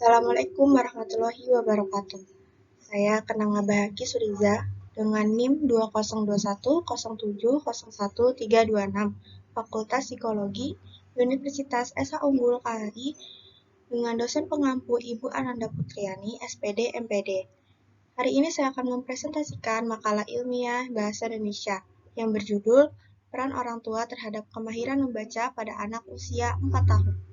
Assalamualaikum warahmatullahi wabarakatuh. Saya Kenanga Bahaki Suriza dengan NIM 2021070136 Fakultas Psikologi Universitas Esa Unggul KRI dengan dosen pengampu Ibu Ananda Putriani, SPD MPD. Hari ini saya akan mempresentasikan makalah ilmiah Bahasa Indonesia yang berjudul Peran Orang Tua Terhadap Kemahiran Membaca pada Anak Usia 4 tahun.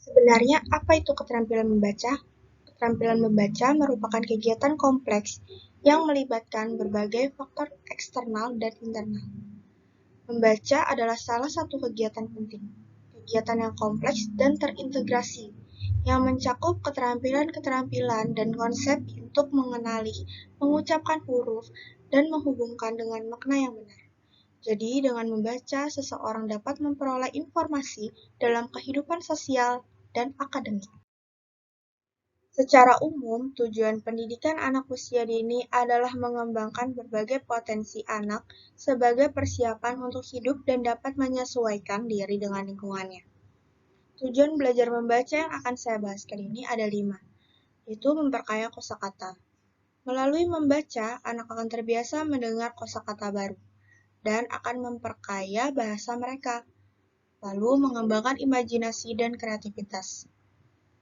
Sebenarnya, apa itu keterampilan membaca? Keterampilan membaca merupakan kegiatan kompleks yang melibatkan berbagai faktor eksternal dan internal. Membaca adalah salah satu kegiatan penting, kegiatan yang kompleks dan terintegrasi, yang mencakup keterampilan-keterampilan dan konsep untuk mengenali, mengucapkan huruf, dan menghubungkan dengan makna yang benar. Jadi, dengan membaca, seseorang dapat memperoleh informasi dalam kehidupan sosial dan akademik. Secara umum, tujuan pendidikan anak usia dini adalah mengembangkan berbagai potensi anak sebagai persiapan untuk hidup dan dapat menyesuaikan diri dengan lingkungannya. Tujuan belajar membaca yang akan saya bahas kali ini ada 5, yaitu memperkaya kosakata. Melalui membaca, anak akan terbiasa mendengar kosakata baru dan akan memperkaya bahasa mereka, lalu mengembangkan imajinasi dan kreativitas.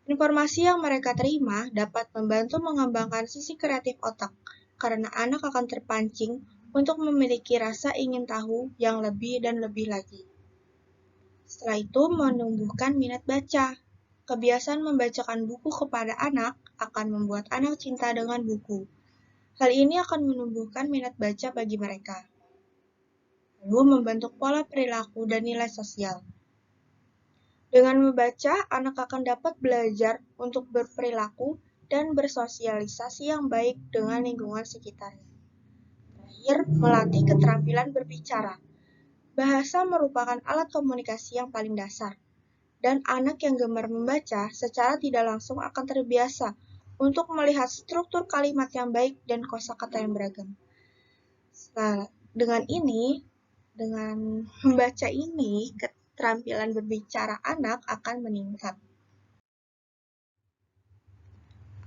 Informasi yang mereka terima dapat membantu mengembangkan sisi kreatif otak, karena anak akan terpancing untuk memiliki rasa ingin tahu yang lebih dan lebih lagi. Setelah itu, menumbuhkan minat baca. Kebiasaan membacakan buku kepada anak akan membuat anak cinta dengan buku. Hal ini akan menumbuhkan minat baca bagi mereka, lalu membentuk pola perilaku dan nilai sosial. Dengan membaca, anak akan dapat belajar untuk berperilaku dan bersosialisasi yang baik dengan lingkungan sekitarnya. Terakhir, melatih keterampilan berbicara. Bahasa merupakan alat komunikasi yang paling dasar, dan anak yang gemar membaca secara tidak langsung akan terbiasa untuk melihat struktur kalimat yang baik dan kosakata yang beragam. Nah, dengan membaca ini, keterampilan berbicara anak akan meningkat.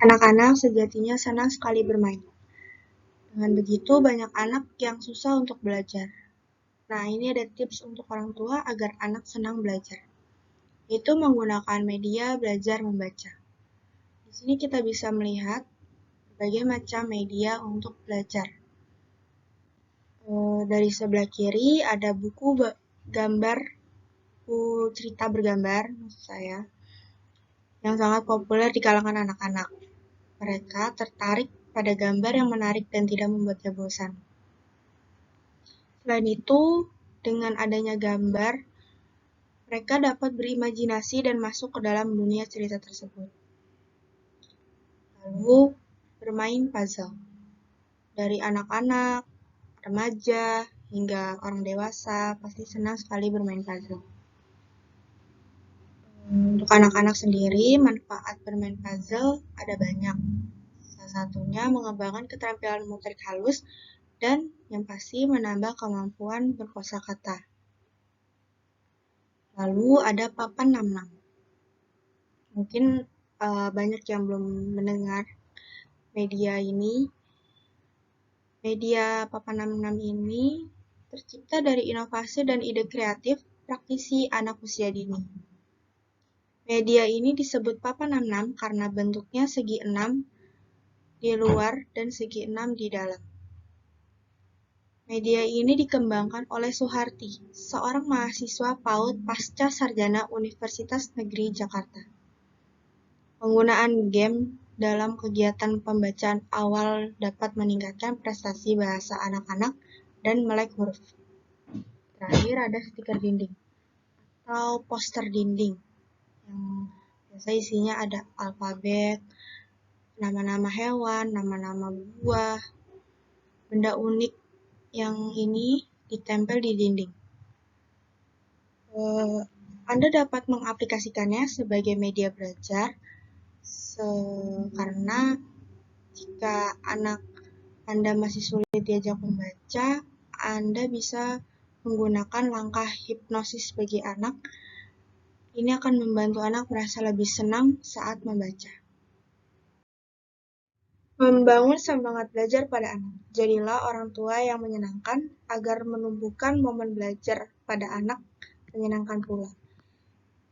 Anak-anak sejatinya senang sekali bermain. Dengan begitu, banyak anak yang susah untuk belajar. Nah, ini ada tips untuk orang tua agar anak senang belajar, yaitu menggunakan media belajar membaca. Di sini kita bisa melihat berbagai macam media untuk belajar. Dari sebelah kiri ada buku gambar, buku cerita bergambar, maksud saya, yang sangat populer di kalangan anak-anak. Mereka tertarik pada gambar yang menarik dan tidak membuatnya bosan. Selain itu, dengan adanya gambar, mereka dapat berimajinasi dan masuk ke dalam dunia cerita tersebut. Lalu, bermain puzzle. Dari anak-anak, remaja, hingga orang dewasa pasti senang sekali bermain puzzle. Untuk anak-anak sendiri, manfaat bermain puzzle ada banyak. Salah satunya mengembangkan keterampilan motorik halus dan yang pasti menambah kemampuan berkosakata. Lalu ada papan 66. Mungkin banyak yang belum mendengar media ini. Media papan 66 ini tercipta dari inovasi dan ide kreatif praktisi anak usia dini. Media ini disebut papan 66 karena bentuknya segi 6 di luar dan segi 6 di dalam. Media ini dikembangkan oleh Suharti, seorang mahasiswa PAUD pasca sarjana Universitas Negeri Jakarta. Penggunaan game dalam kegiatan pembacaan awal dapat meningkatkan prestasi bahasa anak-anak dan melek huruf. Terakhir ada stiker dinding atau poster dinding yang biasa isinya ada alfabet, nama-nama hewan, nama-nama buah, benda unik yang ini ditempel di dinding. Anda dapat mengaplikasikannya sebagai media belajar karena jika anak Anda masih sulit diajak membaca, Anda bisa menggunakan langkah hipnosis bagi anak Ini akan membantu anak merasa lebih senang saat membaca. Membangun semangat belajar pada anak. Jadilah orang tua yang menyenangkan agar menumbuhkan momen belajar pada anak menyenangkan pula.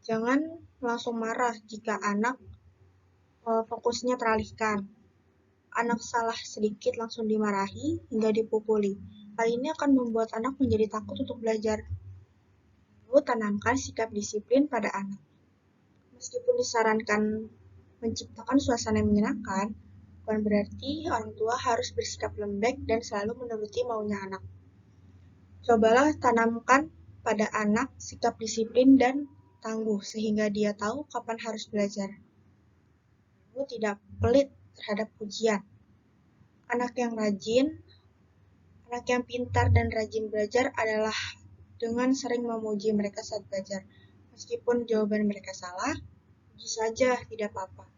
Jangan langsung marah jika anak fokusnya teralihkan. Anak salah sedikit langsung dimarahi hingga dipukuli. Hal ini akan membuat anak menjadi takut untuk belajar. Lalu tanamkan sikap disiplin pada anak. Meskipun disarankan menciptakan suasana yang menyenangkan, bukan berarti orang tua harus bersikap lembek dan selalu menuruti maunya anak. Cobalah tanamkan pada anak sikap disiplin dan tangguh sehingga dia tahu kapan harus belajar. Lalu tidak pelit terhadap ujian. Anak yang rajin, anak yang pintar dan rajin belajar adalah dengan sering memuji mereka saat belajar. Meskipun jawaban mereka salah, puji saja, tidak apa-apa.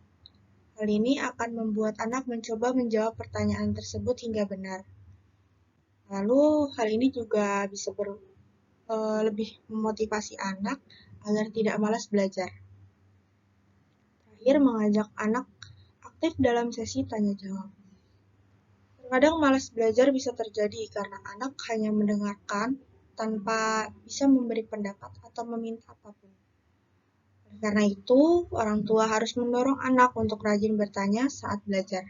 Hal ini akan membuat anak mencoba menjawab pertanyaan tersebut hingga benar. Lalu hal ini juga bisa lebih memotivasi anak agar tidak malas belajar. Terakhir, mengajak anak aktif dalam sesi tanya jawab. Terkadang malas belajar bisa terjadi karena anak hanya mendengarkan tanpa bisa memberi pendapat atau meminta apapun. Karena itu, orang tua harus mendorong anak untuk rajin bertanya saat belajar.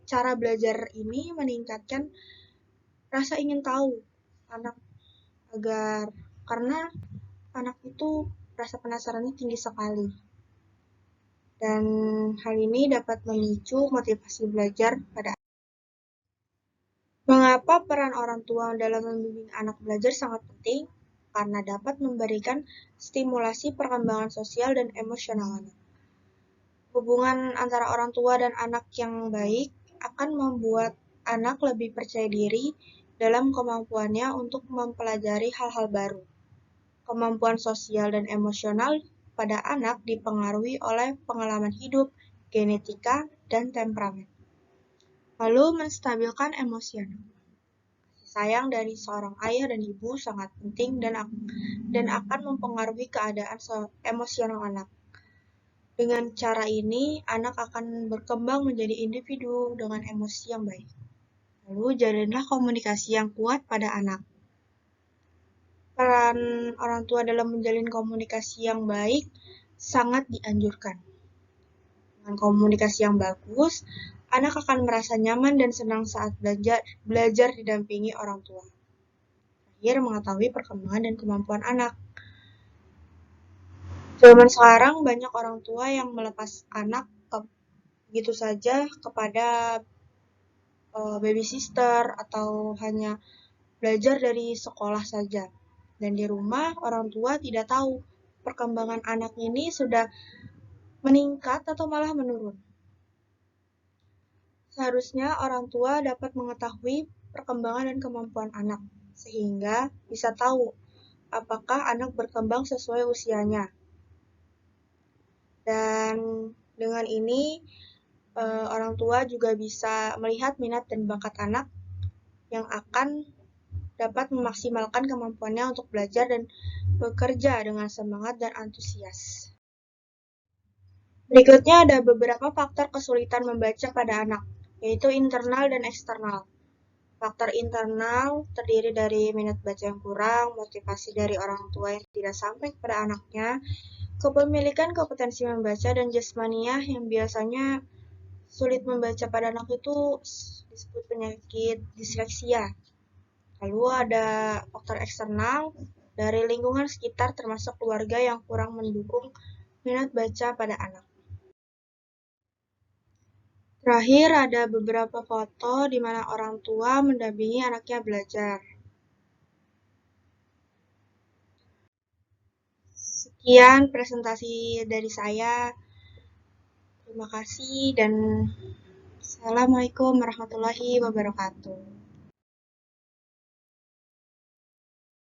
Cara belajar ini meningkatkan rasa ingin tahu anak karena anak itu rasa penasarannya tinggi sekali. Dan hal ini dapat memicu motivasi belajar pada anak. Mengapa peran orang tua dalam membimbing anak belajar sangat penting? Karena dapat memberikan stimulasi perkembangan sosial dan emosional anak. Hubungan antara orang tua dan anak yang baik akan membuat anak lebih percaya diri dalam kemampuannya untuk mempelajari hal-hal baru. Kemampuan sosial dan emosional pada anak dipengaruhi oleh pengalaman hidup, genetika, dan temperamen. Lalu menstabilkan emosi anak. Sayang dari seorang ayah dan ibu sangat penting dan akan mempengaruhi keadaan emosional anak. Dengan cara ini, anak akan berkembang menjadi individu dengan emosi yang baik. Lalu, jalinlah komunikasi yang kuat pada anak. Peran orang tua dalam menjalin komunikasi yang baik sangat dianjurkan. Dengan komunikasi yang bagus, anak akan merasa nyaman dan senang saat belajar didampingi orang tua. Terakhir, mengetahui perkembangan dan kemampuan anak. Zaman sekarang banyak orang tua yang melepas anak begitu saja kepada baby sister atau hanya belajar dari sekolah saja. Dan di rumah orang tua tidak tahu perkembangan anak ini sudah meningkat atau malah menurun. Seharusnya orang tua dapat mengetahui perkembangan dan kemampuan anak, sehingga bisa tahu apakah anak berkembang sesuai usianya. Dan dengan ini, orang tua juga bisa melihat minat dan bakat anak yang akan dapat memaksimalkan kemampuannya untuk belajar dan bekerja dengan semangat dan antusias. Berikutnya ada beberapa faktor kesulitan membaca pada anak, yaitu internal dan eksternal. Faktor internal terdiri dari minat baca yang kurang, motivasi dari orang tua yang tidak sampai kepada anaknya, kepemilikan kompetensi membaca, dan jasmania yang biasanya sulit membaca pada anak itu disebut penyakit disleksia. Lalu ada faktor eksternal dari lingkungan sekitar termasuk keluarga yang kurang mendukung minat baca pada anak. Terakhir ada beberapa foto di mana orang tua mendampingi anaknya belajar. Sekian presentasi dari saya. Terima kasih dan Assalamualaikum warahmatullahi wabarakatuh.